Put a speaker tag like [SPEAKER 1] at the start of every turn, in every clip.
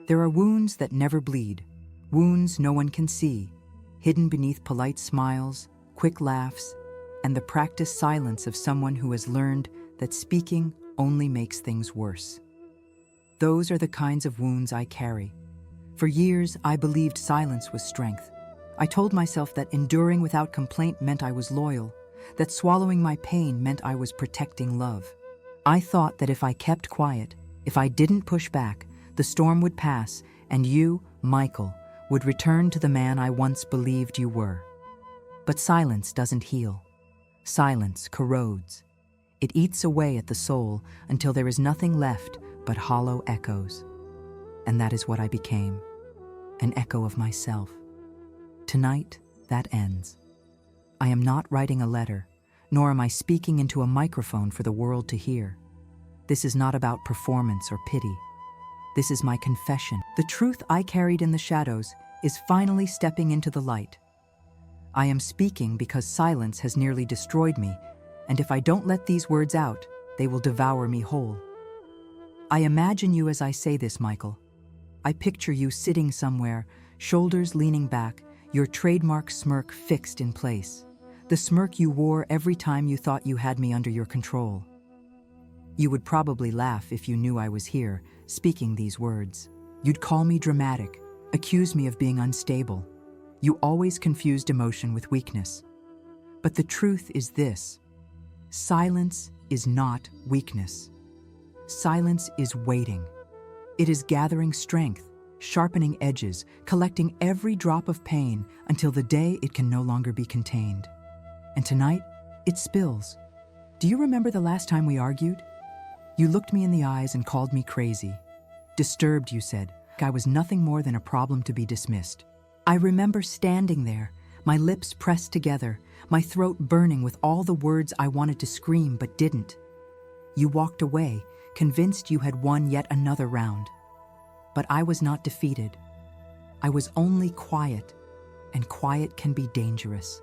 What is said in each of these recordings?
[SPEAKER 1] There are wounds that never bleed, wounds no one can see, hidden beneath polite smiles, quick laughs, and the practiced silence of someone who has learned that speaking only makes things worse. Those are the kinds of wounds I carry. For years, I believed silence was strength. I told myself that enduring without complaint meant I was loyal, that swallowing my pain meant I was protecting love. I thought that if I kept quiet, if I didn't push back, the storm would pass, and you, Michael, would return to the man I once believed you were. But silence doesn't heal. Silence corrodes. It eats away at the soul until there is nothing left but hollow echoes. And that is what I became, an echo of myself. Tonight, that ends. I am not writing a letter, nor am I speaking into a microphone for the world to hear. This is not about performance or pity. This is my confession. The truth I carried in the shadows is finally stepping into the light. I am speaking because silence has nearly destroyed me, and if I don't let these words out, they will devour me whole. I imagine you as I say this, Michael. I picture you sitting somewhere, shoulders leaning back, your trademark smirk fixed in place. The smirk you wore every time you thought you had me under your control. You would probably laugh if you knew I was here, speaking these words. You'd call me dramatic, accuse me of being unstable. You always confused emotion with weakness. But the truth is this: silence is not weakness. Silence is waiting. It is gathering strength, sharpening edges, collecting every drop of pain until the day it can no longer be contained. And tonight, it spills. Do you remember the last time we argued? You looked me in the eyes and called me crazy. Disturbed, you said. I was nothing more than a problem to be dismissed. I remember standing there, my lips pressed together, my throat burning with all the words I wanted to scream but didn't. You walked away, convinced you had won yet another round. But I was not defeated. I was only quiet, and quiet can be dangerous.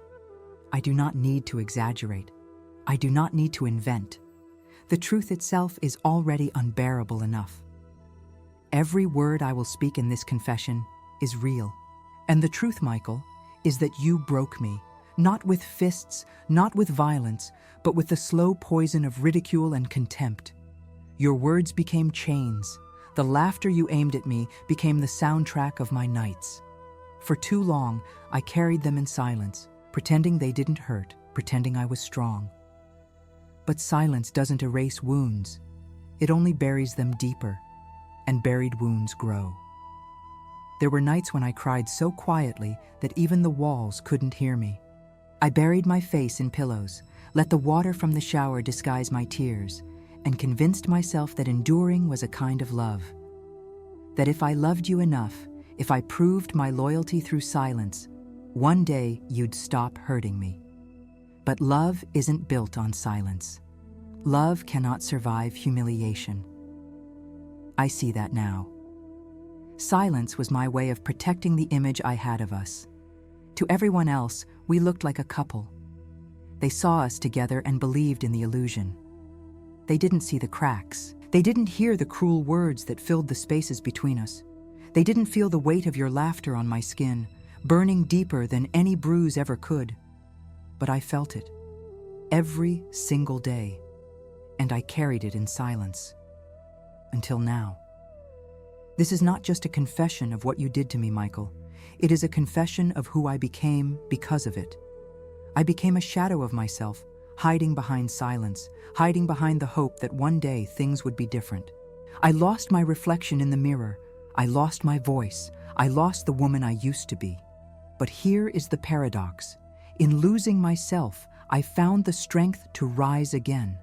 [SPEAKER 1] I do not need to exaggerate. I do not need to invent. The truth itself is already unbearable enough. Every word I will speak in this confession is real. And the truth, Michael, is that you broke me, not with fists, not with violence, but with the slow poison of ridicule and contempt. Your words became chains. The laughter you aimed at me became the soundtrack of my nights. For too long, I carried them in silence, pretending they didn't hurt, pretending I was strong. But silence doesn't erase wounds. It only buries them deeper, and buried wounds grow. There were nights when I cried so quietly that even the walls couldn't hear me. I buried my face in pillows, let the water from the shower disguise my tears, and convinced myself that enduring was a kind of love. That if I loved you enough, if I proved my loyalty through silence, one day you'd stop hurting me. But love isn't built on silence. Love cannot survive humiliation. I see that now. Silence was my way of protecting the image I had of us. To everyone else, we looked like a couple. They saw us together and believed in the illusion. They didn't see the cracks. They didn't hear the cruel words that filled the spaces between us. They didn't feel the weight of your laughter on my skin, burning deeper than any bruise ever could. But I felt it, every single day, and I carried it in silence. Until now. This is not just a confession of what you did to me, Michael. It is a confession of who I became because of it. I became a shadow of myself, hiding behind silence, hiding behind the hope that one day things would be different. I lost my reflection in the mirror. I lost my voice. I lost the woman I used to be. But here is the paradox. In losing myself, I found the strength to rise again.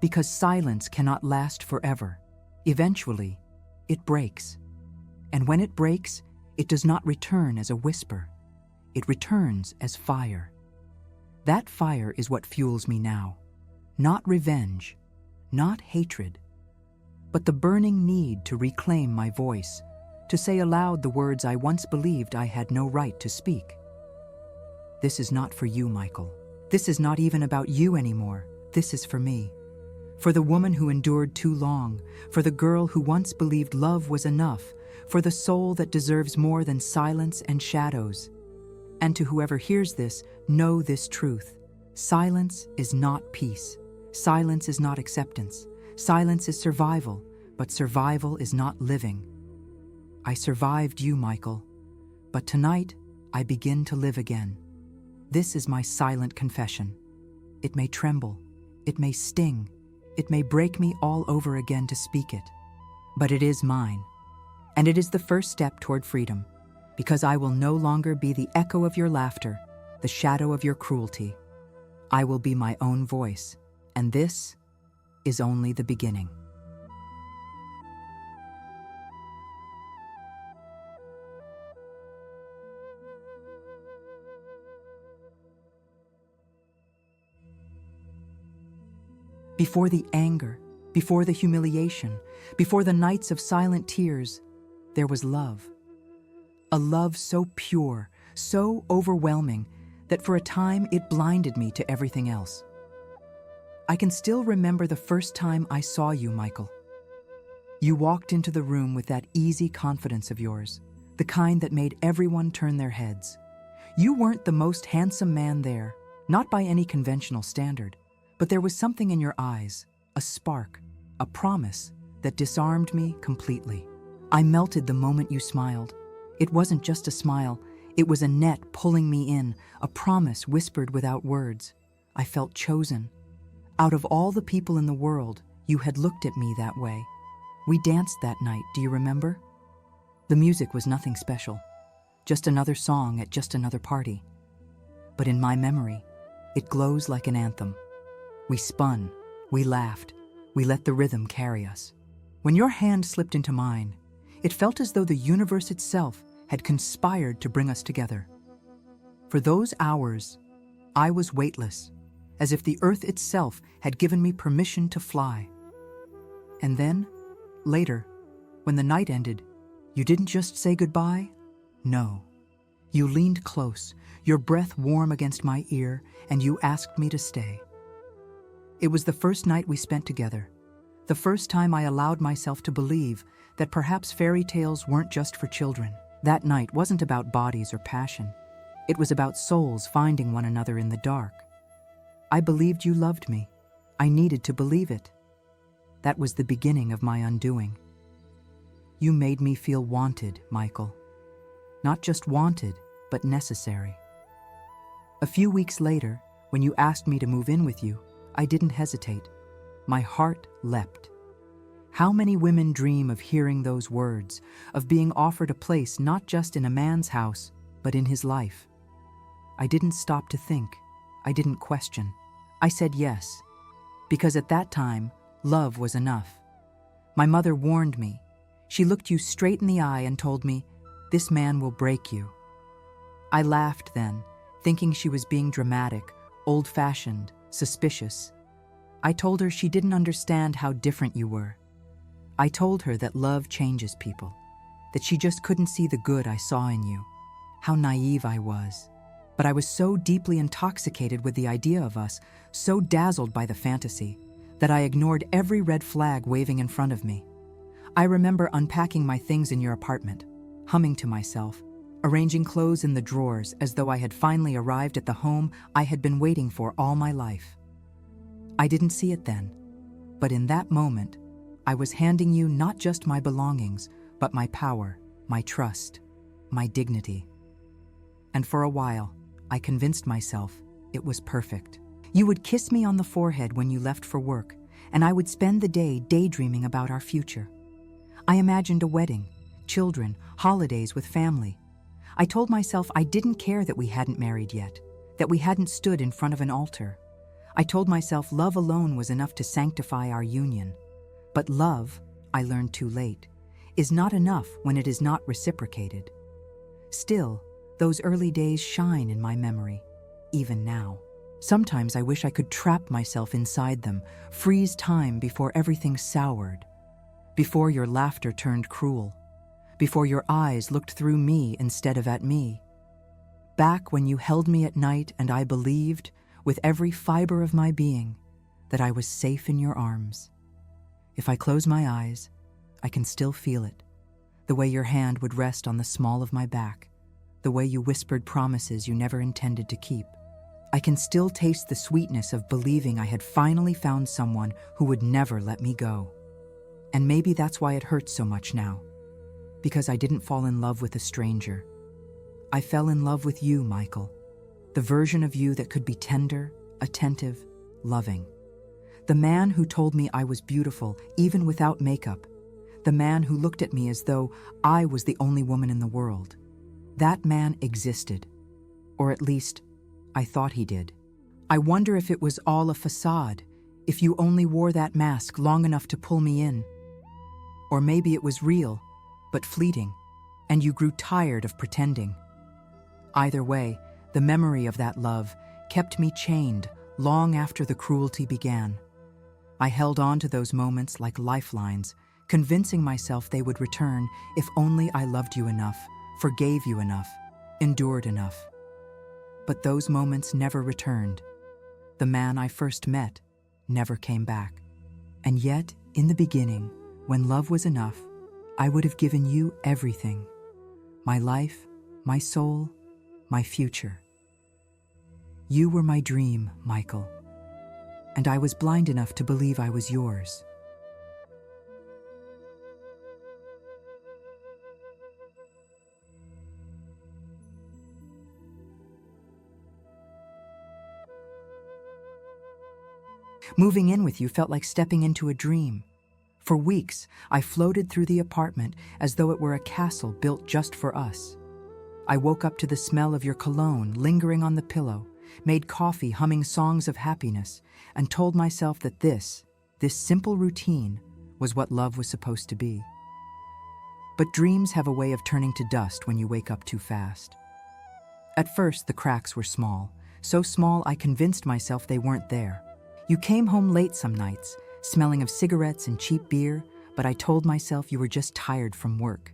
[SPEAKER 1] Because silence cannot last forever. Eventually, it breaks. And when it breaks, it does not return as a whisper. It returns as fire. That fire is what fuels me now. Not revenge, not hatred, but the burning need to reclaim my voice, to say aloud the words I once believed I had no right to speak. This is not for you, Michael. This is not even about you anymore. This is for me. For the woman who endured too long, for the girl who once believed love was enough, for the soul that deserves more than silence and shadows. And to whoever hears this, know this truth. Silence is not peace. Silence is not acceptance. Silence is survival, but survival is not living. I survived you, Michael, but tonight I begin to live again. This is my silent confession. It may tremble, it may sting, it may break me all over again to speak it, but it is mine, and it is the first step toward freedom, because I will no longer be the echo of your laughter, the shadow of your cruelty. I will be my own voice, and this is only the beginning. Before the anger, before the humiliation, before the nights of silent tears, there was love. A love so pure, so overwhelming, that for a time it blinded me to everything else. I can still remember the first time I saw you, Michael. You walked into the room with that easy confidence of yours, the kind that made everyone turn their heads. You weren't the most handsome man there, not by any conventional standard, but there was something in your eyes, a spark, a promise that disarmed me completely. I melted the moment you smiled. It wasn't just a smile, it was a net pulling me in, a promise whispered without words. I felt chosen. Out of all the people in the world, you had looked at me that way. We danced that night, do you remember? The music was nothing special, just another song at just another party. But in my memory, it glows like an anthem. We spun, we laughed, we let the rhythm carry us. When your hand slipped into mine, it felt as though the universe itself had conspired to bring us together. For those hours, I was weightless, as if the earth itself had given me permission to fly. And then, later, when the night ended, you didn't just say goodbye. No. You leaned close, your breath warm against my ear, and you asked me to stay. It was the first night we spent together, the first time I allowed myself to believe that perhaps fairy tales weren't just for children. That night wasn't about bodies or passion. It was about souls finding one another in the dark. I believed you loved me. I needed to believe it. That was the beginning of my undoing. You made me feel wanted, Michael. Not just wanted, but necessary. A few weeks later, when you asked me to move in with you, I didn't hesitate. My heart leapt. How many women dream of hearing those words, of being offered a place not just in a man's house, but in his life? I didn't stop to think. I didn't question. I said yes, because at that time, love was enough. My mother warned me. She looked you straight in the eye and told me, "This man will break you." I laughed then, thinking she was being dramatic, old-fashioned, suspicious. I told her she didn't understand how different you were. I told her that love changes people, that she just couldn't see the good I saw in you. How naive I was. But I was so deeply intoxicated with the idea of us, so dazzled by the fantasy, that I ignored every red flag waving in front of me. I remember unpacking my things in your apartment, humming to myself, arranging clothes in the drawers as though I had finally arrived at the home I had been waiting for all my life. I didn't see it then, but in that moment, I was handing you not just my belongings, but my power, my trust, my dignity. And for a while, I convinced myself it was perfect. You would kiss me on the forehead when you left for work, and I would spend the day daydreaming about our future. I imagined a wedding, children, holidays with family. I told myself I didn't care that we hadn't married yet, that we hadn't stood in front of an altar. I told myself love alone was enough to sanctify our union. But love, I learned too late, is not enough when it is not reciprocated. Still, those early days shine in my memory, even now. Sometimes I wish I could trap myself inside them, freeze time before everything soured. before your laughter turned cruel, before your eyes looked through me instead of at me. Back when you held me at night and I believed, with every fiber of my being, that I was safe in your arms. If I close my eyes, I can still feel it, the way your hand would rest on the small of my back, the way you whispered promises you never intended to keep. I can still taste the sweetness of believing I had finally found someone who would never let me go. And maybe that's why it hurts so much now, because I didn't fall in love with a stranger. I fell in love with you, Michael, the version of you that could be tender, attentive, loving. The man who told me I was beautiful even without makeup. The man who looked at me as though I was the only woman in the world. That man existed, or at least, I thought he did. I wonder if it was all a facade, if you only wore that mask long enough to pull me in. Or maybe it was real, but fleeting, and you grew tired of pretending. Either way, the memory of that love kept me chained long after the cruelty began. I held on to those moments like lifelines, convincing myself they would return if only I loved you enough, forgave you enough, endured enough. But those moments never returned. The man I first met never came back. And yet, in the beginning, when love was enough, I would have given you everything. My life, my soul, my future. You were my dream, Michael, and I was blind enough to believe I was yours. Moving in with you felt like stepping into a dream. For weeks, I floated through the apartment as though it were a castle built just for us. I woke up to the smell of your cologne lingering on the pillow, made coffee humming songs of happiness, and told myself that this simple routine was what love was supposed to be. But dreams have a way of turning to dust when you wake up too fast. At first, the cracks were small, so small I convinced myself they weren't there. You came home late some nights, smelling of cigarettes and cheap beer, but I told myself you were just tired from work.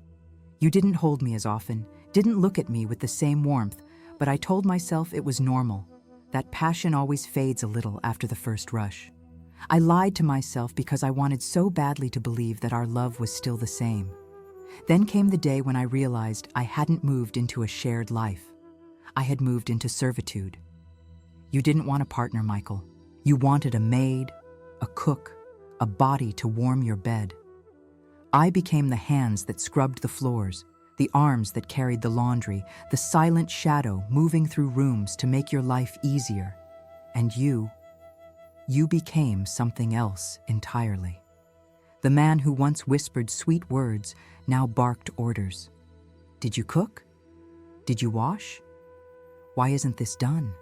[SPEAKER 1] You didn't hold me as often, didn't look at me with the same warmth, but I told myself it was normal. That passion always fades a little after the first rush. I lied to myself because I wanted so badly to believe that our love was still the same. Then came the day when I realized I hadn't moved into a shared life. I had moved into servitude. You didn't want a partner, Michael. You wanted a maid, a cook, a body to warm your bed. I became the hands that scrubbed the floors, the arms that carried the laundry, the silent shadow moving through rooms to make your life easier. And you became something else entirely. The man who once whispered sweet words now barked orders. Did you cook? Did you wash? Why isn't this done?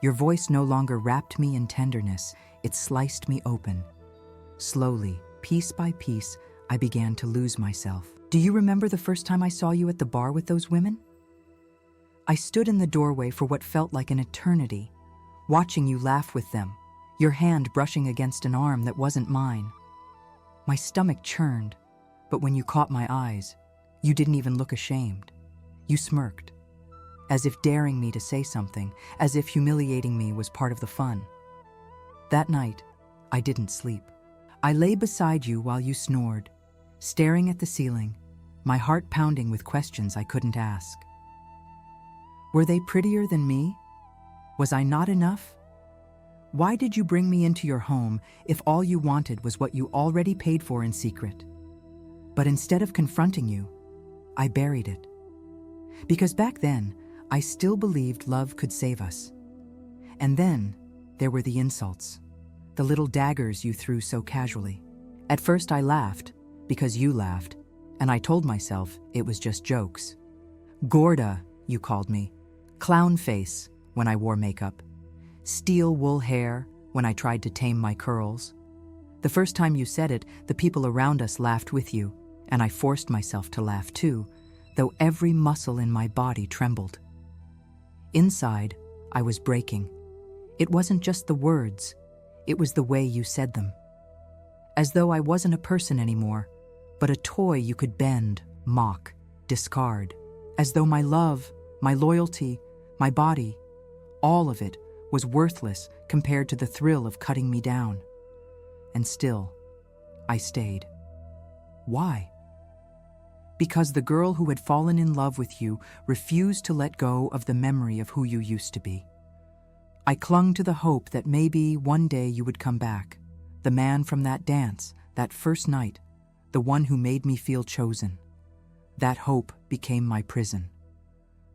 [SPEAKER 1] Your voice no longer wrapped me in tenderness, it sliced me open. Slowly, piece by piece, I began to lose myself. Do you remember the first time I saw you at the bar with those women? I stood in the doorway for what felt like an eternity, watching you laugh with them, your hand brushing against an arm that wasn't mine. My stomach churned, but when you caught my eyes, you didn't even look ashamed. You smirked, as if daring me to say something, as if humiliating me was part of the fun. That night, I didn't sleep. I lay beside you while you snored, staring at the ceiling, my heart pounding with questions I couldn't ask. Were they prettier than me? Was I not enough? Why did you bring me into your home if all you wanted was what you already paid for in secret? But instead of confronting you, I buried it. Because back then, I still believed love could save us. And then, there were the insults, the little daggers you threw so casually. At first I laughed, because you laughed, and I told myself it was just jokes. Gorda, you called me. Clown face, when I wore makeup. Steel wool hair, when I tried to tame my curls. The first time you said it, the people around us laughed with you, and I forced myself to laugh too, though every muscle in my body trembled. Inside, I was breaking. It wasn't just the words, it was the way you said them. As though I wasn't a person anymore, but a toy you could bend, mock, discard, as though my love, my loyalty, my body, all of it was worthless compared to the thrill of cutting me down. And still, I stayed. Why? Because the girl who had fallen in love with you refused to let go of the memory of who you used to be. I clung to the hope that maybe one day you would come back, the man from that dance, that first night, the one who made me feel chosen. That hope became my prison.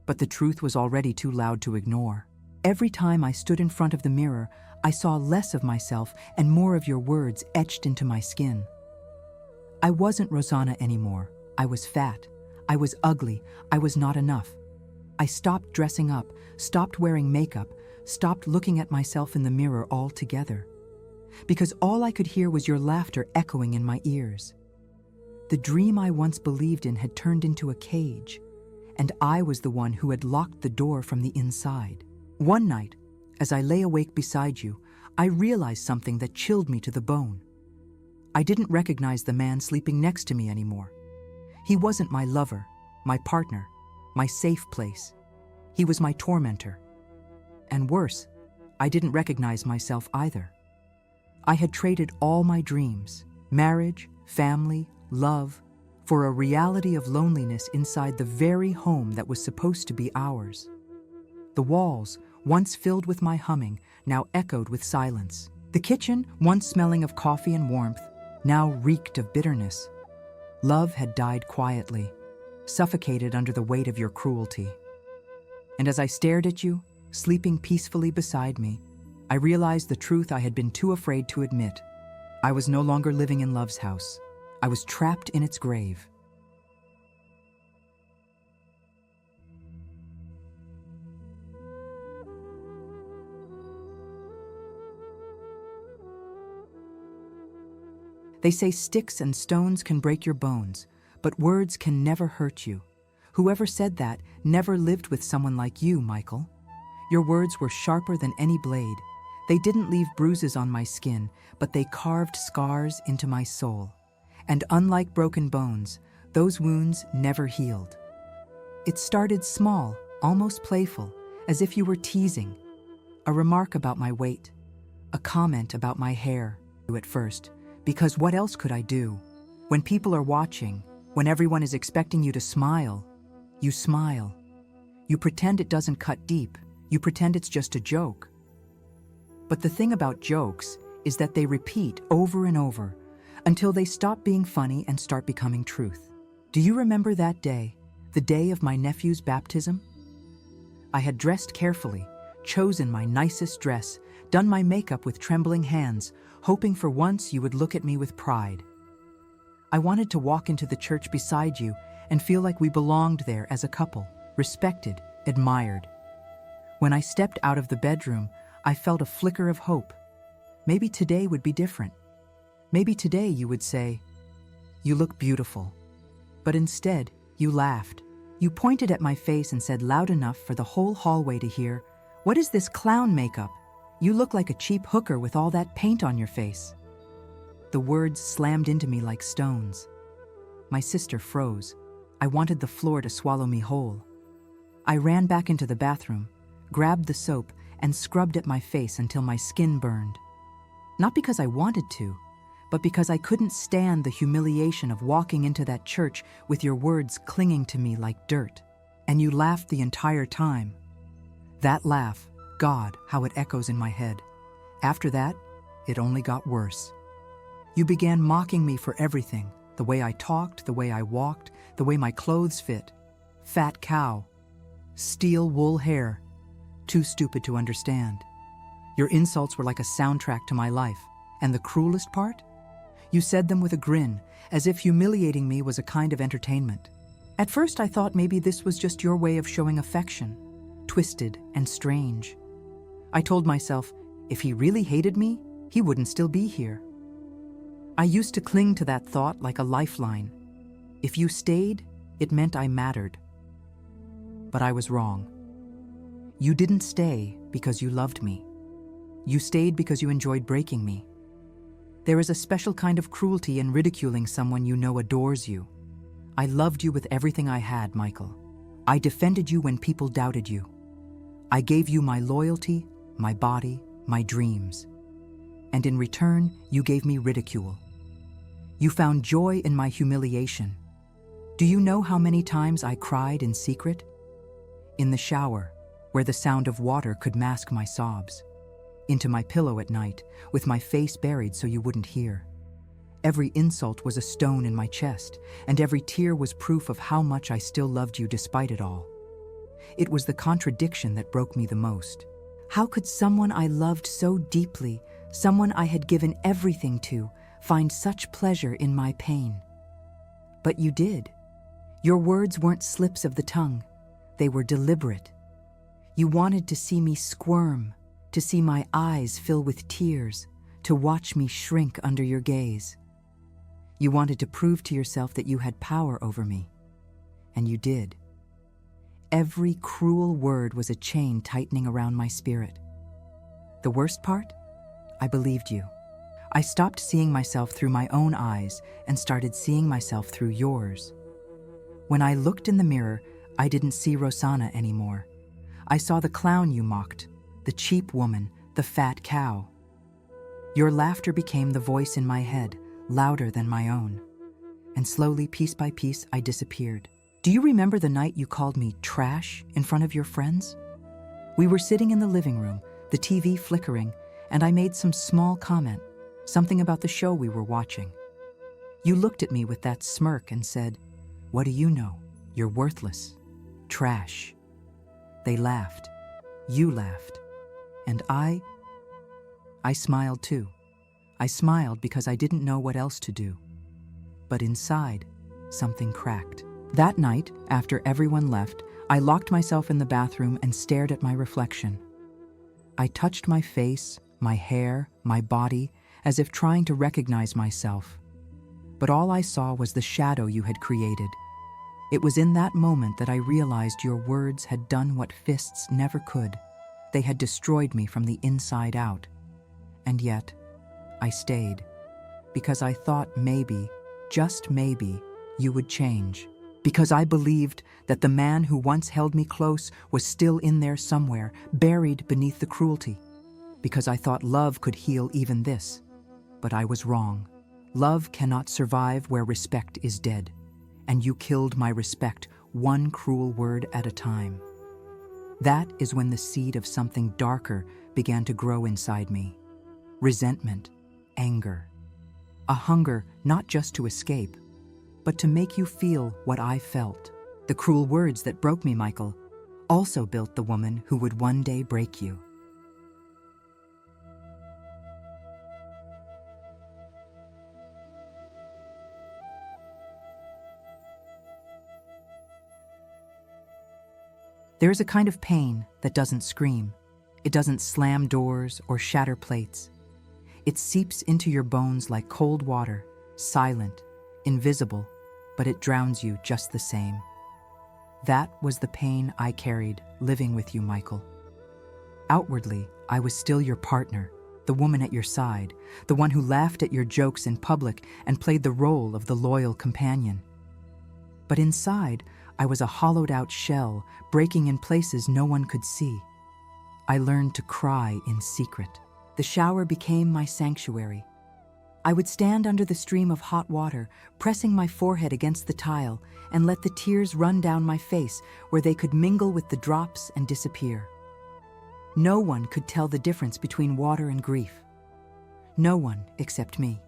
[SPEAKER 1] But the truth was already too loud to ignore. Every time I stood in front of the mirror, I saw less of myself and more of your words etched into my skin. I wasn't Rosanna anymore. I was fat. I was ugly. I was not enough. I stopped dressing up, stopped wearing makeup, stopped looking at myself in the mirror altogether. Because all I could hear was your laughter echoing in my ears. The dream I once believed in had turned into a cage, and I was the one who had locked the door from the inside. One night, as I lay awake beside you, I realized something that chilled me to the bone. I didn't recognize the man sleeping next to me anymore. He wasn't my lover, my partner, my safe place. He was my tormentor. And worse, I didn't recognize myself either. I had traded all my dreams, marriage, family, love, for a reality of loneliness inside the very home that was supposed to be ours. The walls, once filled with my humming, now echoed with silence. The kitchen, once smelling of coffee and warmth, now reeked of bitterness. Love had died quietly, suffocated under the weight of your cruelty. And as I stared at you, sleeping peacefully beside me, I realized the truth I had been too afraid to admit. I was no longer living in love's house. I was trapped in its grave. They say sticks and stones can break your bones, but words can never hurt you. Whoever said that never lived with someone like you, Michael. Your words were sharper than any blade. They didn't leave bruises on my skin, but they carved scars into my soul. And unlike broken bones, those wounds never healed. It started small, almost playful, as if you were teasing. A remark about my weight, a comment about my hair, at first, because what else could I do? When people are watching, when everyone is expecting you to smile, you smile. You pretend it doesn't cut deep. You pretend it's just a joke. But the thing about jokes is that they repeat over and over until they stop being funny and start becoming truth. Do you remember that day, the day of my nephew's baptism? I had dressed carefully, chosen my nicest dress, done my makeup with trembling hands, hoping for once you would look at me with pride. I wanted to walk into the church beside you and feel like we belonged there as a couple, respected, admired. When I stepped out of the bedroom, I felt a flicker of hope. Maybe today would be different. Maybe today you would say, "You look beautiful." But instead, you laughed. You pointed at my face and said loud enough for the whole hallway to hear, "What is this clown makeup? You look like a cheap hooker with all that paint on your face." The words slammed into me like stones. My sister froze. I wanted the floor to swallow me whole. I ran back into the bathroom, grabbed the soap, and scrubbed at my face until my skin burned. Not because I wanted to, but because I couldn't stand the humiliation of walking into that church with your words clinging to me like dirt. And you laughed the entire time. That laugh, God, how it echoes in my head. After that, it only got worse. You began mocking me for everything, the way I talked, the way I walked, the way my clothes fit. Fat cow. Steel wool hair. Too stupid to understand. Your insults were like a soundtrack to my life. And the cruelest part? You said them with a grin, as if humiliating me was a kind of entertainment. At first I thought maybe this was just your way of showing affection, twisted and strange. I told myself, if he really hated me, he wouldn't still be here. I used to cling to that thought like a lifeline. If you stayed, it meant I mattered. But I was wrong. You didn't stay because you loved me. You stayed because you enjoyed breaking me. There is a special kind of cruelty in ridiculing someone you know adores you. I loved you with everything I had, Michael. I defended you when people doubted you. I gave you my loyalty, my body, my dreams. And in return, you gave me ridicule. You found joy in my humiliation. Do you know how many times I cried in secret? In the shower, where the sound of water could mask my sobs. Into my pillow at night, with my face buried so you wouldn't hear. Every insult was a stone in my chest, and every tear was proof of how much I still loved you despite it all. It was the contradiction that broke me the most. How could someone I loved so deeply, someone I had given everything to, find such pleasure in my pain? But you did. Your words weren't slips of the tongue. They were deliberate. You wanted to see me squirm, to see my eyes fill with tears, to watch me shrink under your gaze. You wanted to prove to yourself that you had power over me. And you did. Every cruel word was a chain tightening around my spirit. The worst part? I believed you. I stopped seeing myself through my own eyes and started seeing myself through yours. When I looked in the mirror, I didn't see Rosanna anymore. I saw the clown you mocked, the cheap woman, the fat cow. Your laughter became the voice in my head, louder than my own. And slowly, piece by piece, I disappeared. Do you remember the night you called me trash in front of your friends? We were sitting in the living room, the TV flickering, and I made some small comment, something about the show we were watching. You looked at me with that smirk and said, "What do you know? You're worthless. Trash." They laughed. You laughed. And I smiled too. I smiled because I didn't know what else to do. But inside, something cracked. That night, after everyone left, I locked myself in the bathroom and stared at my reflection. I touched my face, my hair, my body, as if trying to recognize myself. But all I saw was the shadow you had created. It was in that moment that I realized your words had done what fists never could. They had destroyed me from the inside out. And yet, I stayed, because I thought maybe, just maybe, you would change. Because I believed that the man who once held me close was still in there somewhere, buried beneath the cruelty. Because I thought love could heal even this. But I was wrong. Love cannot survive where respect is dead. And you killed my respect, one cruel word at a time. That is when the seed of something darker began to grow inside me. Resentment, anger. A hunger not just to escape, but to make you feel what I felt. The cruel words that broke me, Michael, also built the woman who would one day break you. There is a kind of pain that doesn't scream. It doesn't slam doors or shatter plates. It seeps into your bones like cold water, silent, invisible, but it drowns you just the same. That was the pain I carried living with you, Michael. Outwardly, I was still your partner, the woman at your side, the one who laughed at your jokes in public and played the role of the loyal companion. But inside, I was a hollowed-out shell, breaking in places no one could see. I learned to cry in secret. The shower became my sanctuary. I would stand under the stream of hot water, pressing my forehead against the tile, and let the tears run down my face where they could mingle with the drops and disappear. No one could tell the difference between water and grief. No one except me.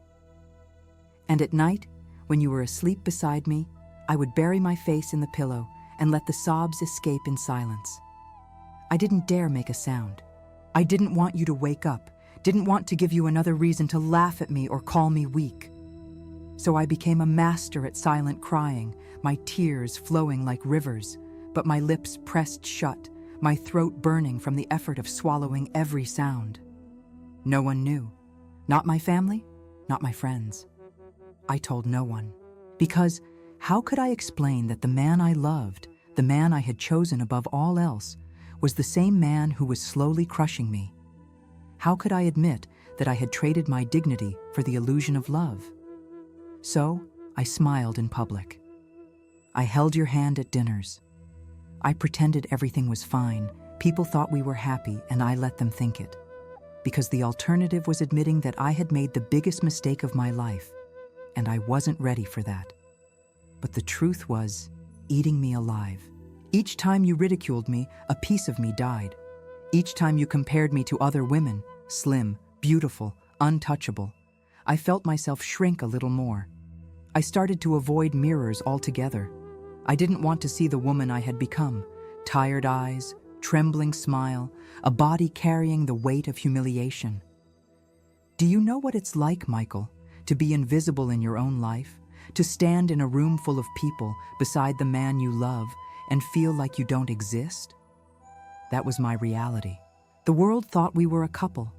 [SPEAKER 1] And at night, when you were asleep beside me, I would bury my face in the pillow and let the sobs escape in silence. I didn't dare make a sound. I didn't want you to wake up, didn't want to give you another reason to laugh at me or call me weak. So I became a master at silent crying, my tears flowing like rivers, but my lips pressed shut, my throat burning from the effort of swallowing every sound. No one knew. Not my family, not my friends. I told no one. Because how could I explain that the man I loved, the man I had chosen above all else, was the same man who was slowly crushing me? How could I admit that I had traded my dignity for the illusion of love. So, I smiled in public. I held your hand at dinners. I pretended everything was fine. People thought we were happy, and I let them think it. Because the alternative was admitting that I had made the biggest mistake of my life, and I wasn't ready for that. But the truth was eating me alive. Each time you ridiculed me, a piece of me died. Each time you compared me to other women, slim, beautiful, untouchable, I felt myself shrink a little more. I started to avoid mirrors altogether. I didn't want to see the woman I had become. Tired eyes, trembling smile, a body carrying the weight of humiliation. Do you know what it's like, Michael, to be invisible in your own life? To stand in a room full of people beside the man you love and feel like you don't exist? That was my reality. The world thought we were a couple,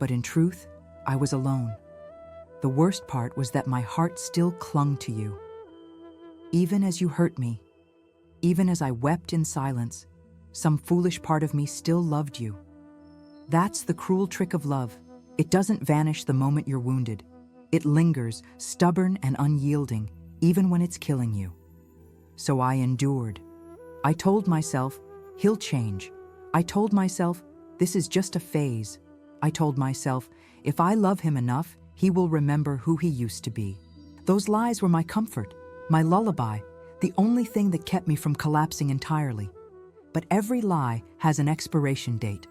[SPEAKER 1] but in truth, I was alone. The worst part was that my heart still clung to you. Even as you hurt me, even as I wept in silence, some foolish part of me still loved you. That's the cruel trick of love. It doesn't vanish the moment you're wounded. It lingers, stubborn and unyielding, even when it's killing you. So I endured. I told myself, he'll change. I told myself, this is just a phase. I told myself, if I love him enough, he will remember who he used to be. Those lies were my comfort, my lullaby, the only thing that kept me from collapsing entirely. But every lie has an expiration date.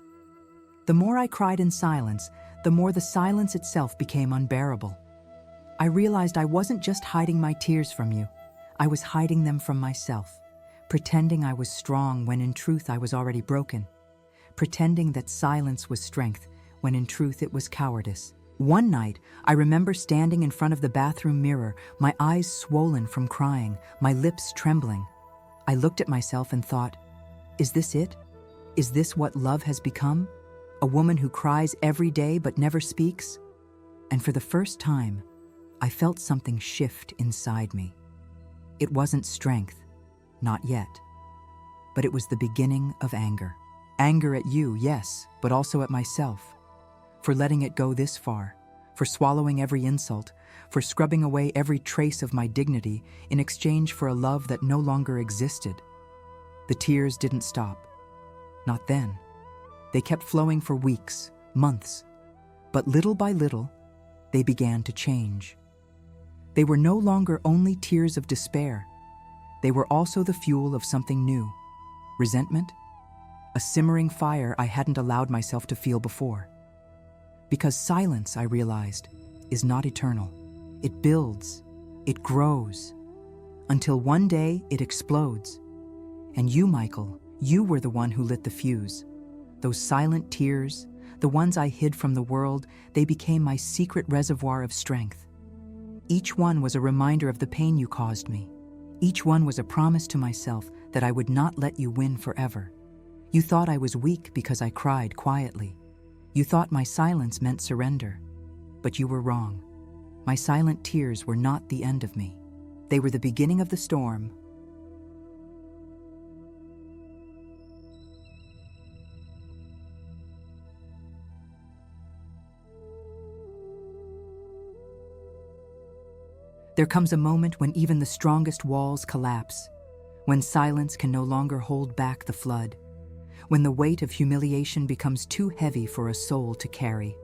[SPEAKER 1] The more I cried in silence, the more the silence itself became unbearable. I realized I wasn't just hiding my tears from you. I was hiding them from myself, pretending I was strong when in truth I was already broken, pretending that silence was strength when in truth it was cowardice. One night, I remember standing in front of the bathroom mirror, my eyes swollen from crying, my lips trembling. I looked at myself and thought, is this it? Is this what love has become? A woman who cries every day but never speaks? And for the first time, I felt something shift inside me. It wasn't strength, not yet. But it was the beginning of anger. Anger at you, yes, but also at myself. For letting it go this far, for swallowing every insult, for scrubbing away every trace of my dignity in exchange for a love that no longer existed. The tears didn't stop. Not then. They kept flowing for weeks, months. But little by little, they began to change. They were no longer only tears of despair. They were also the fuel of something new. Resentment? A simmering fire I hadn't allowed myself to feel before. Because silence, I realized, is not eternal. It builds, it grows, until one day it explodes. And you, Michael, you were the one who lit the fuse. Those silent tears, the ones I hid from the world, they became my secret reservoir of strength. Each one was a reminder of the pain you caused me. Each one was a promise to myself that I would not let you win forever. You thought I was weak because I cried quietly. You thought my silence meant surrender. But you were wrong. My silent tears were not the end of me. They were the beginning of the storm. There comes a moment when even the strongest walls collapse, when silence can no longer hold back the flood, when the weight of humiliation becomes too heavy for a soul to carry.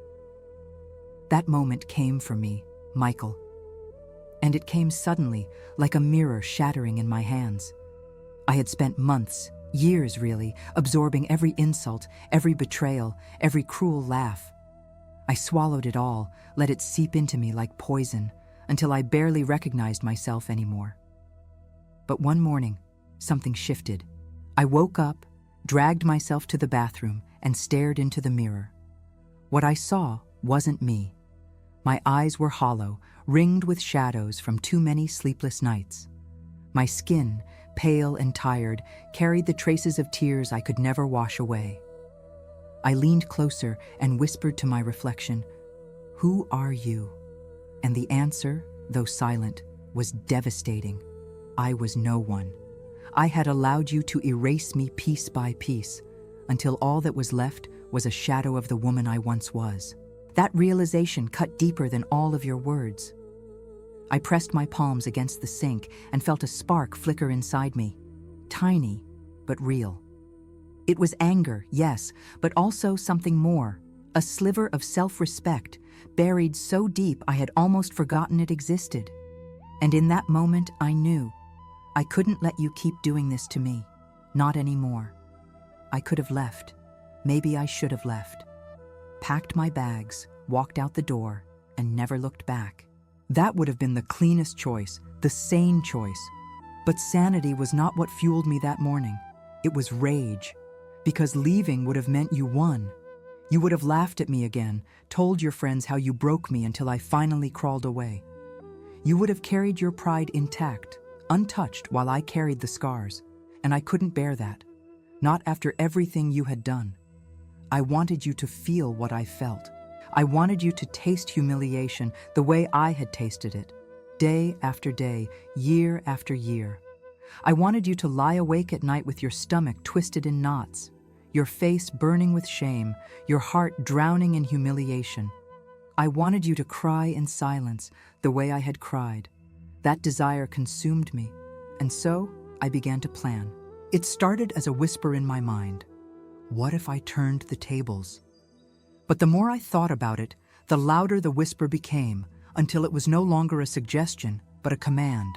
[SPEAKER 1] That moment came for me, Michael. And it came suddenly, like a mirror shattering in my hands. I had spent months, years really, absorbing every insult, every betrayal, every cruel laugh. I swallowed it all, let it seep into me like poison, until I barely recognized myself anymore. But one morning, something shifted. I woke up, dragged myself to the bathroom, and stared into the mirror. What I saw wasn't me. My eyes were hollow, ringed with shadows from too many sleepless nights. My skin, pale and tired, carried the traces of tears I could never wash away. I leaned closer and whispered to my reflection, "Who are you?" And the answer, though silent, was devastating. I was no one. I had allowed you to erase me piece by piece, until all that was left was a shadow of the woman I once was. That realization cut deeper than all of your words. I pressed my palms against the sink and felt a spark flicker inside me. Tiny, but real. It was anger, yes, but also something more. A sliver of self-respect, buried so deep I had almost forgotten it existed. And in that moment, I knew. I couldn't let you keep doing this to me. Not anymore. I could have left. Maybe I should have left. Packed my bags, walked out the door, and never looked back. That would have been the cleanest choice, the sane choice. But sanity was not what fueled me that morning. It was rage. Because leaving would have meant you won. You would have laughed at me again, told your friends how you broke me until I finally crawled away. You would have carried your pride intact, untouched, while I carried the scars. And I couldn't bear that. Not after everything you had done. I wanted you to feel what I felt. I wanted you to taste humiliation the way I had tasted it, day after day, year after year. I wanted you to lie awake at night with your stomach twisted in knots, your face burning with shame, your heart drowning in humiliation. I wanted you to cry in silence the way I had cried. That desire consumed me, and so I began to plan. It started as a whisper in my mind. What if I turned the tables? But the more I thought about it, the louder the whisper became, until it was no longer a suggestion, but a command.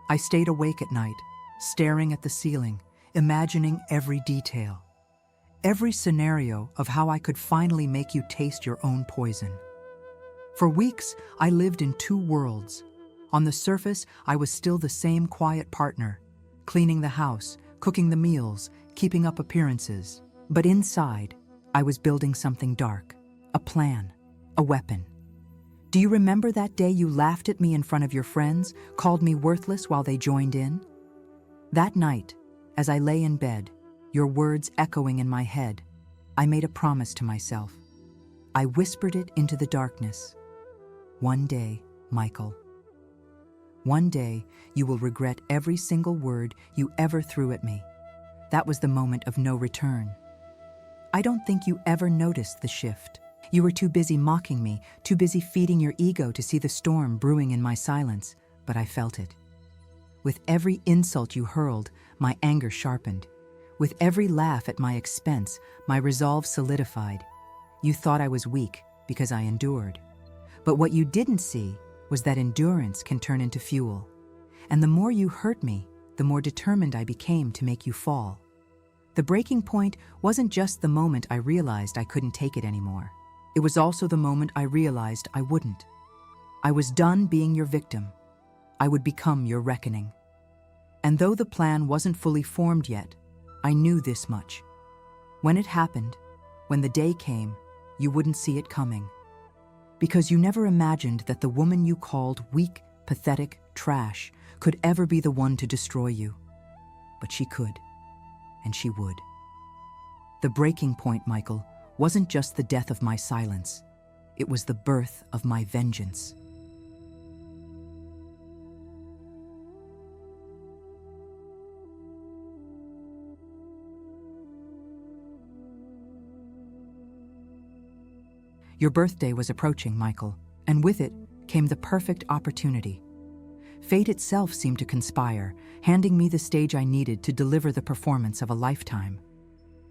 [SPEAKER 1] I stayed awake at night, staring at the ceiling, imagining every detail. Every scenario of how I could finally make you taste your own poison. For weeks, I lived in two worlds. On the surface, I was still the same quiet partner, cleaning the house, cooking the meals, keeping up appearances. But inside, I was building something dark, a plan, a weapon. Do you remember that day you laughed at me in front of your friends, called me worthless while they joined in? That night, as I lay in bed, your words echoing in my head, I made a promise to myself. I whispered it into the darkness. One day, Michael. One day, you will regret every single word you ever threw at me. That was the moment of no return. I don't think you ever noticed the shift. You were too busy mocking me, too busy feeding your ego to see the storm brewing in my silence, but I felt it. With every insult you hurled, my anger sharpened. With every laugh at my expense, my resolve solidified. You thought I was weak because I endured. But what you didn't see was that endurance can turn into fuel. And the more you hurt me, the more determined I became to make you fall. The breaking point wasn't just the moment I realized I couldn't take it anymore. It was also the moment I realized I wouldn't. I was done being your victim. I would become your reckoning. And though the plan wasn't fully formed yet, I knew this much. When it happened, when the day came, you wouldn't see it coming. Because you never imagined that the woman you called weak, pathetic, trash could ever be the one to destroy you. But she could. And she would. The breaking point, Michael, wasn't just the death of my silence. It was the birth of my vengeance. Your birthday was approaching, Michael, and with it came the perfect opportunity. Fate itself seemed to conspire, handing me the stage I needed to deliver the performance of a lifetime.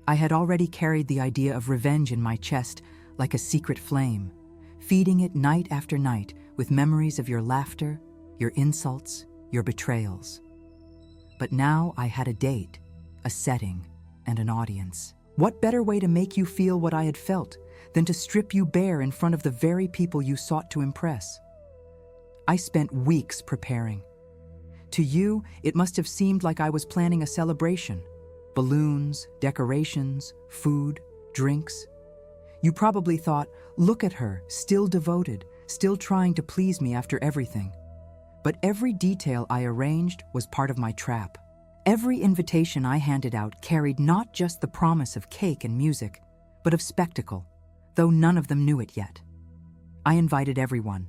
[SPEAKER 1] I had already carried the idea of revenge in my chest like a secret flame, feeding it night after night with memories of your laughter, your insults, your betrayals. But now I had a date, a setting, and an audience. What better way to make you feel what I had felt than to strip you bare in front of the very people you sought to impress? I spent weeks preparing. To you, it must have seemed like I was planning a celebration. Balloons, decorations, food, drinks. You probably thought, look at her, still devoted, still trying to please me after everything. But every detail I arranged was part of my trap. Every invitation I handed out carried not just the promise of cake and music, but of spectacle, though none of them knew it yet. I invited everyone.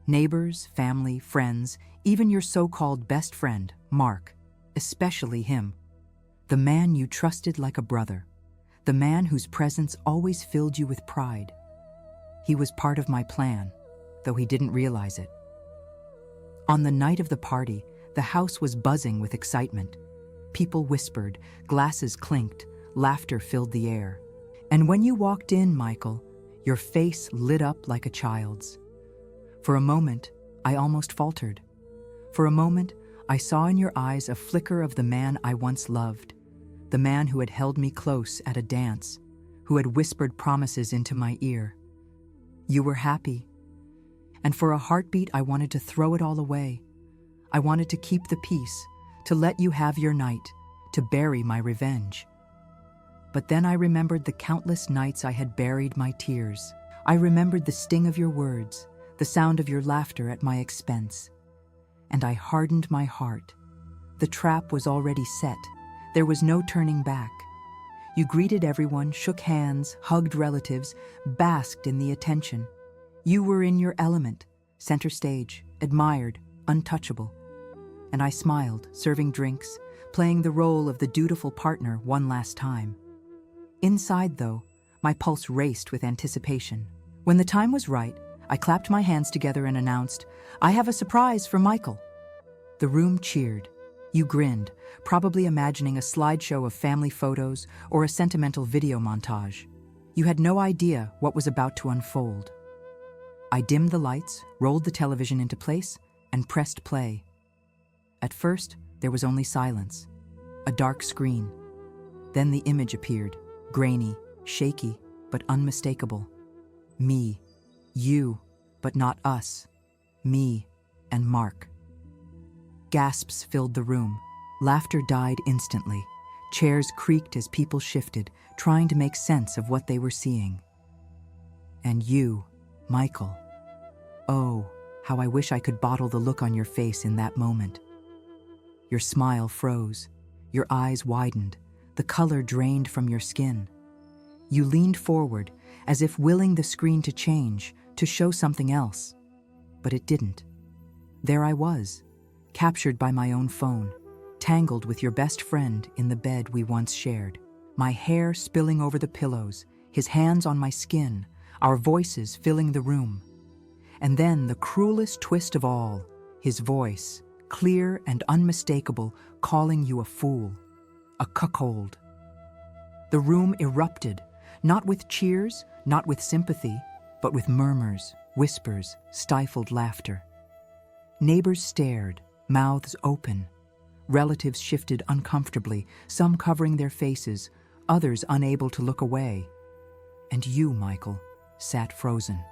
[SPEAKER 1] Neighbors, family, friends, even your so-called best friend, Mark, especially him. The man you trusted like a brother. The man whose presence always filled you with pride. He was part of my plan, though he didn't realize it. On the night of the party, the house was buzzing with excitement. People whispered, glasses clinked, laughter filled the air. And when you walked in, Michael, your face lit up like a child's. For a moment, I almost faltered. For a moment, I saw in your eyes a flicker of the man I once loved, the man who had held me close at a dance, who had whispered promises into my ear. You were happy. And for a heartbeat, I wanted to throw it all away. I wanted to keep the peace, to let you have your night, to bury my revenge. But then I remembered the countless nights I had buried my tears. I remembered the sting of your words, the sound of your laughter at my expense. And I hardened my heart. The trap was already set. There was no turning back. You greeted everyone, shook hands, hugged relatives, basked in the attention. You were in your element, center stage, admired, untouchable. And I smiled, serving drinks, playing the role of the dutiful partner one last time. Inside, though, my pulse raced with anticipation. When the time was right, I clapped my hands together and announced, "I have a surprise for Michael." The room cheered. You grinned, probably imagining a slideshow of family photos or a sentimental video montage. You had no idea what was about to unfold. I dimmed the lights, rolled the television into place, and pressed play. At first, there was only silence, a dark screen. Then the image appeared, grainy, shaky, but unmistakable. Me, you, but not us. Me and Mark. Gasps filled the room. Laughter died instantly. Chairs creaked as people shifted, trying to make sense of what they were seeing. And you, Michael. Oh, how I wish I could bottle the look on your face in that moment. Your smile froze. Your eyes widened. The color drained from your skin. You leaned forward, as if willing the screen to change, to show something else. But it didn't. There I was, captured by my own phone, tangled with your best friend in the bed we once shared. My hair spilling over the pillows, his hands on my skin, our voices filling the room. And then the cruelest twist of all, his voice, clear and unmistakable, calling you a fool, a cuckold. The room erupted, not with cheers, not with sympathy, but with murmurs, whispers, stifled laughter. Neighbors stared, mouths open. Relatives shifted uncomfortably, some covering their faces, others unable to look away. And you, Michael, sat frozen.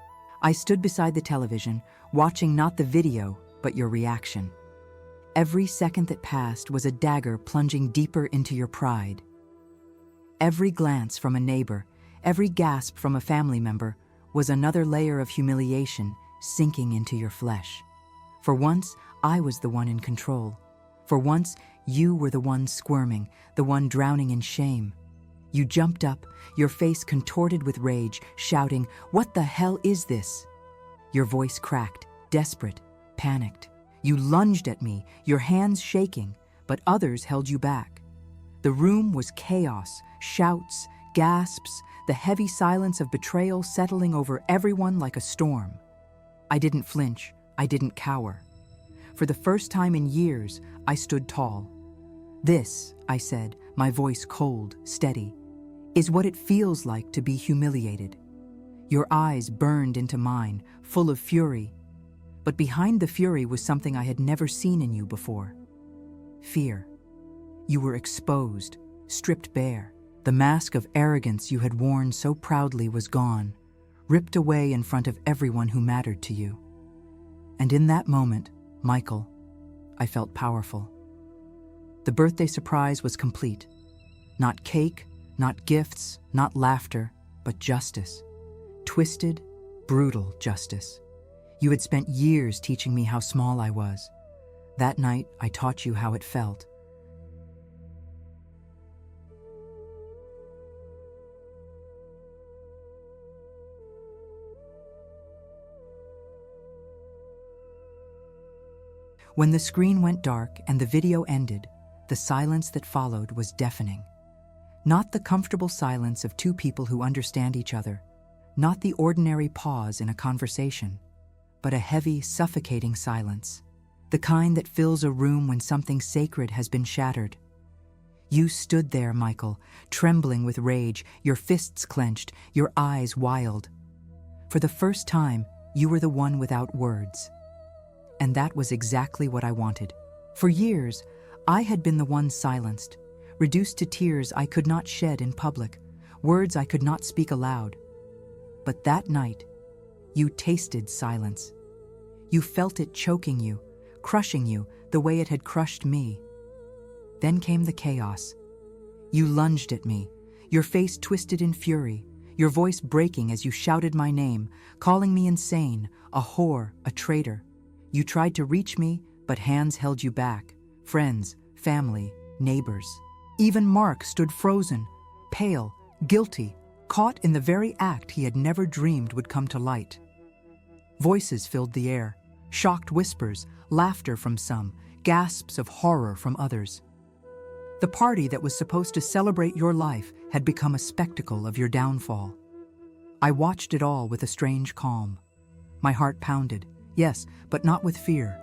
[SPEAKER 1] I stood beside the television, watching not the video, but your reaction. Every second that passed was a dagger plunging deeper into your pride. Every glance from a neighbor, every gasp from a family member, was another layer of humiliation sinking into your flesh. For once, I was the one in control. For once, you were the one squirming, the one drowning in shame. You jumped up, your face contorted with rage, shouting, "What the hell is this?" Your voice cracked, desperate, panicked. You lunged at me, your hands shaking, but others held you back. The room was chaos, shouts, gasps, the heavy silence of betrayal settling over everyone like a storm. I didn't flinch, I didn't cower. For the first time in years, I stood tall. "This," I said, my voice cold, steady, "is what it feels like to be humiliated." Your eyes burned into mine, full of fury. But behind the fury was something I had never seen in you before. Fear. You were exposed, stripped bare. The mask of arrogance you had worn so proudly was gone, ripped away in front of everyone who mattered to you. And in that moment, Michael, I felt powerful. The birthday surprise was complete. Not cake, not gifts, not laughter, but justice. Twisted, brutal justice. You had spent years teaching me how small I was. That night, I taught you how it felt. When the screen went dark and the video ended, the silence that followed was deafening. Not the comfortable silence of two people who understand each other. Not the ordinary pause in a conversation, but a heavy, suffocating silence, the kind that fills a room when something sacred has been shattered. You stood there, Michael, trembling with rage, your fists clenched, your eyes wild. For the first time, you were the one without words. And that was exactly what I wanted. For years, I had been the one silenced, reduced to tears I could not shed in public, words I could not speak aloud. But that night, you tasted silence. You felt it choking you, crushing you the way it had crushed me. Then came the chaos. You lunged at me, your face twisted in fury, your voice breaking as you shouted my name, calling me insane, a whore, a traitor. You tried to reach me, but hands held you back. Friends, family, neighbors. Even Mark stood frozen, pale, guilty, caught in the very act he had never dreamed would come to light. Voices filled the air, shocked whispers, laughter from some, gasps of horror from others. The party that was supposed to celebrate your life had become a spectacle of your downfall. I watched it all with a strange calm. My heart pounded, yes, but not with fear.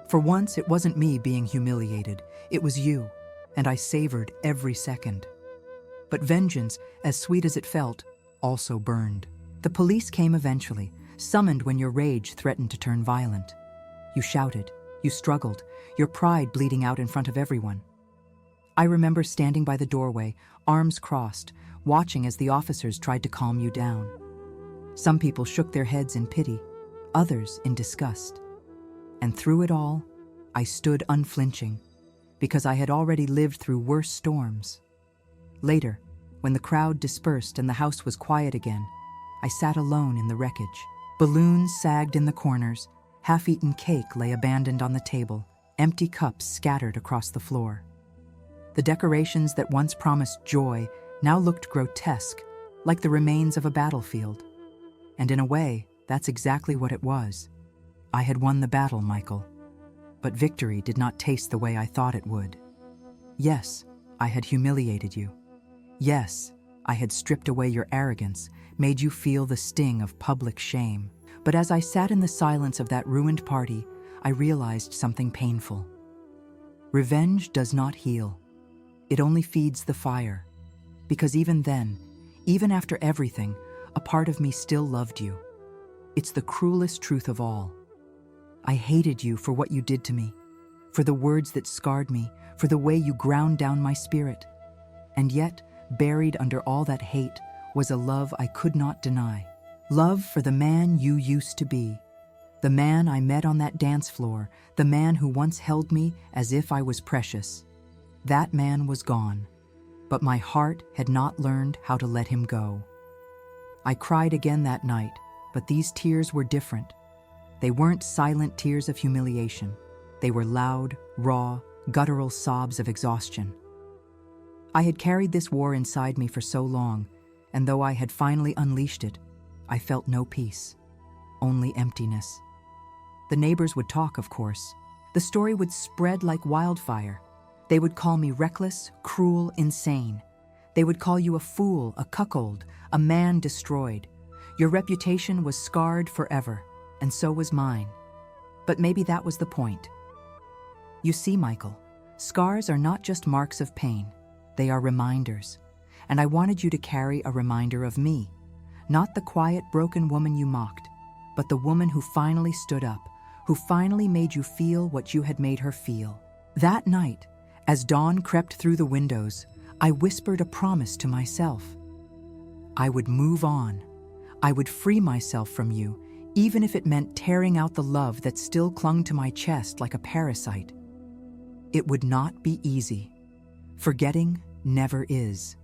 [SPEAKER 1] For once, it wasn't me being humiliated, it was you, and I savored every second. But vengeance, as sweet as it felt, also burned. The police came eventually, summoned when your rage threatened to turn violent. You shouted, you struggled, your pride bleeding out in front of everyone. I remember standing by the doorway, arms crossed, watching as the officers tried to calm you down. Some people shook their heads in pity, others in disgust. And through it all, I stood unflinching, because I had already lived through worse storms. Later, when the crowd dispersed and the house was quiet again, I sat alone in the wreckage. Balloons sagged in the corners, half-eaten cake lay abandoned on the table, empty cups scattered across the floor. The decorations that once promised joy now looked grotesque, like the remains of a battlefield. And in a way, that's exactly what it was. I had won the battle, Michael. But victory did not taste the way I thought it would. Yes, I had humiliated you. Yes, I had stripped away your arrogance, made you feel the sting of public shame. But as I sat in the silence of that ruined party, I realized something painful. Revenge does not heal. It only feeds the fire. Because even then, even after everything, a part of me still loved you. It's the cruelest truth of all. I hated you for what you did to me, for the words that scarred me, for the way you ground down my spirit. And yet, buried under all that hate was a love I could not deny. Love for the man you used to be. The man I met on that dance floor, the man who once held me as if I was precious. That man was gone, but my heart had not learned how to let him go. I cried again that night, but these tears were different. They weren't silent tears of humiliation. They were loud, raw, guttural sobs of exhaustion. I had carried this war inside me for so long, and though I had finally unleashed it, I felt no peace, only emptiness. The neighbors would talk, of course. The story would spread like wildfire. They would call me reckless, cruel, insane. They would call you a fool, a cuckold, a man destroyed. Your reputation was scarred forever, and so was mine. But maybe that was the point. You see, Michael, scars are not just marks of pain. They are reminders. And I wanted you to carry a reminder of me. Not the quiet, broken woman you mocked, but the woman who finally stood up, who finally made you feel what you had made her feel. That night, as dawn crept through the windows, I whispered a promise to myself. I would move on. I would free myself from you, even if it meant tearing out the love that still clung to my chest like a parasite. It would not be easy. Forgetting never is.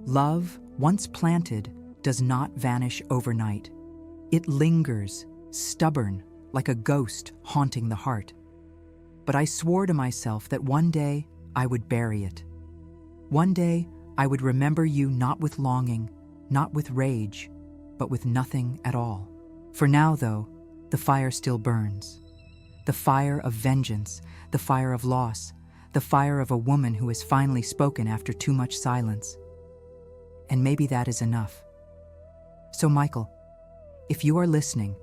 [SPEAKER 1] Love, once planted, does not vanish overnight. It lingers, stubborn, like a ghost haunting the heart. But I swore to myself that one day I would bury it. One day I would remember you not with longing, not with rage, but with nothing at all. For now, though, the fire still burns. The fire of vengeance, the fire of loss, the fire of a woman who has finally spoken after too much silence. And maybe that is enough. So, Michael, if you are listening,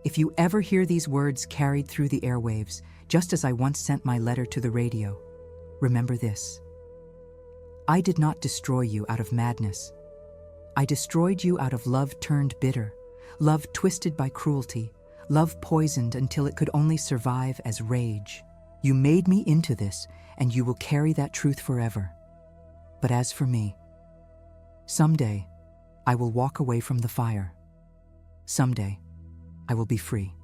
[SPEAKER 1] if you ever hear these words carried through the airwaves, just as I once sent my letter to the radio, remember this. I did not destroy you out of madness. I destroyed you out of love turned bitter, love twisted by cruelty, love poisoned until it could only survive as rage. You made me into this, and you will carry that truth forever. But as for me, someday I will walk away from the fire. Someday I will be free.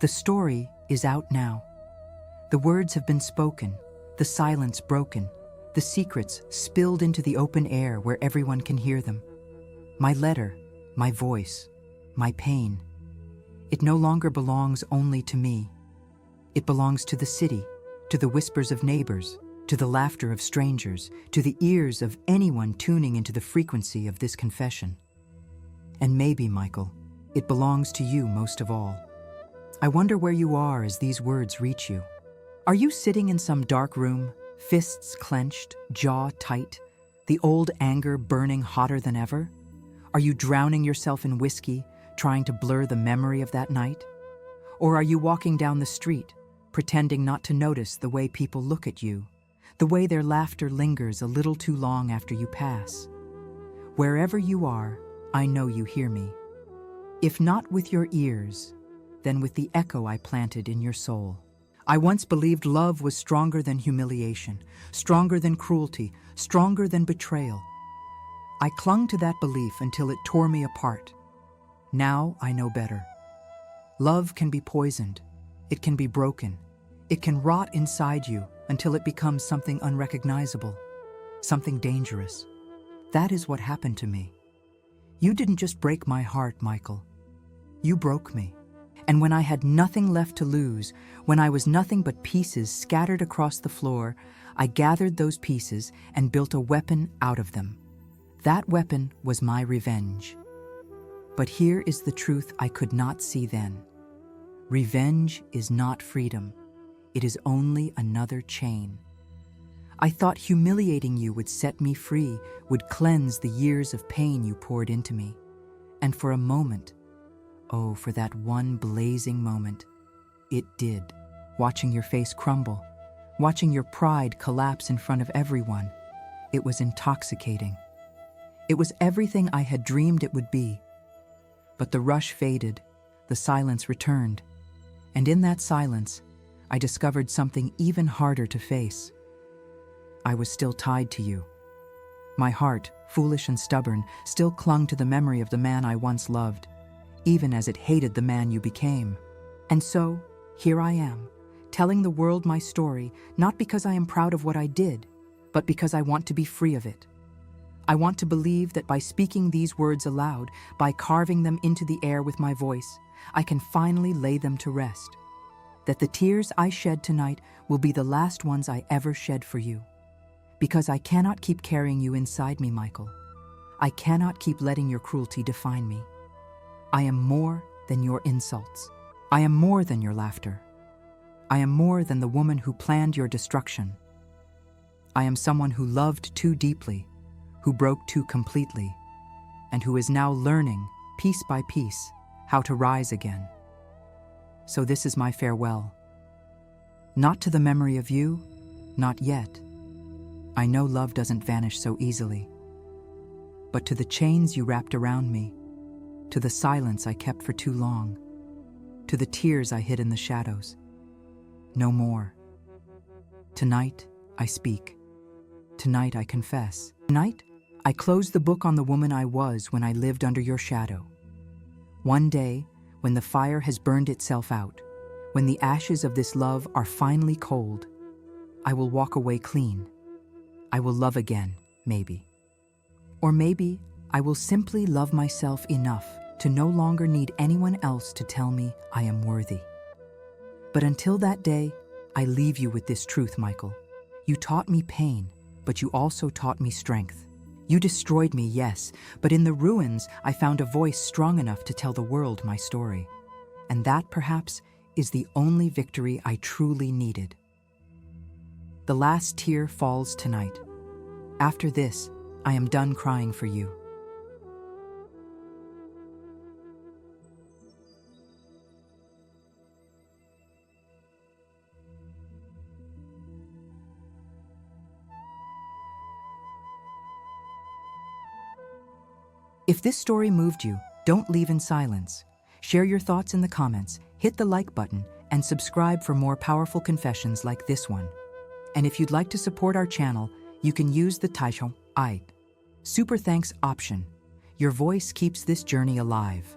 [SPEAKER 1] The story is out now. The words have been spoken, the silence broken, the secrets spilled into the open air where everyone can hear them. My letter, my voice, my pain. It no longer belongs only to me. It belongs to the city, to the whispers of neighbors, to the laughter of strangers, to the ears of anyone tuning into the frequency of this confession. And maybe, Michael, it belongs to you most of all. I wonder where you are as these words reach you. Are you sitting in some dark room, fists clenched, jaw tight, the old anger burning hotter than ever? Are you drowning yourself in whiskey, trying to blur the memory of that night? Or are you walking down the street, pretending not to notice the way people look at you, the way their laughter lingers a little too long after you pass? Wherever you are, I know you hear me. If not with your ears, then with the echo I planted in your soul. I once believed love was stronger than humiliation, stronger than cruelty, stronger than betrayal. I clung to that belief until it tore me apart. Now I know better. Love can be poisoned. It can be broken. It can rot inside you until it becomes something unrecognizable, something dangerous. That is what happened to me. You didn't just break my heart, Michael. You broke me. And when I had nothing left to lose, when I was nothing but pieces scattered across the floor, I gathered those pieces and built a weapon out of them. That weapon was my revenge. But here is the truth I could not see then. Revenge is not freedom. It is only another chain. I thought humiliating you would set me free, would cleanse the years of pain you poured into me. And for a moment, oh, for that one blazing moment, it did. Watching your face crumble, watching your pride collapse in front of everyone, it was intoxicating. It was everything I had dreamed it would be. But the rush faded, the silence returned, and in that silence, I discovered something even harder to face. I was still tied to you. My heart, foolish and stubborn, still clung to the memory of the man I once loved, even as it hated the man you became. And so, here I am, telling the world my story, not because I am proud of what I did, but because I want to be free of it. I want to believe that by speaking these words aloud, by carving them into the air with my voice, I can finally lay them to rest. That the tears I shed tonight will be the last ones I ever shed for you. Because I cannot keep carrying you inside me, Michael. I cannot keep letting your cruelty define me. I am more than your insults. I am more than your laughter. I am more than the woman who planned your destruction. I am someone who loved too deeply, who broke too completely, and who is now learning, piece by piece, how to rise again. So this is my farewell. Not to the memory of you, not yet. I know love doesn't vanish so easily. But to the chains you wrapped around me, to the silence I kept for too long, to the tears I hid in the shadows. No more. Tonight, I speak. Tonight, I confess. Tonight, I close the book on the woman I was when I lived under your shadow. One day, when the fire has burned itself out, when the ashes of this love are finally cold, I will walk away clean. I will love again, maybe. Or maybe I will simply love myself enough to no longer need anyone else to tell me I am worthy. But until that day, I leave you with this truth, Michael. You taught me pain, but you also taught me strength. You destroyed me, yes, but in the ruins, I found a voice strong enough to tell the world my story. and that, perhaps, is the only victory I truly needed. The last tear falls tonight. After this, I am done crying for you. If this story moved you, don't leave in silence. Share your thoughts in the comments, hit the like button, and subscribe for more powerful confessions like this one. And if you'd like to support our channel, you can use the Taisho I Super Thanks option. Your voice keeps this journey alive.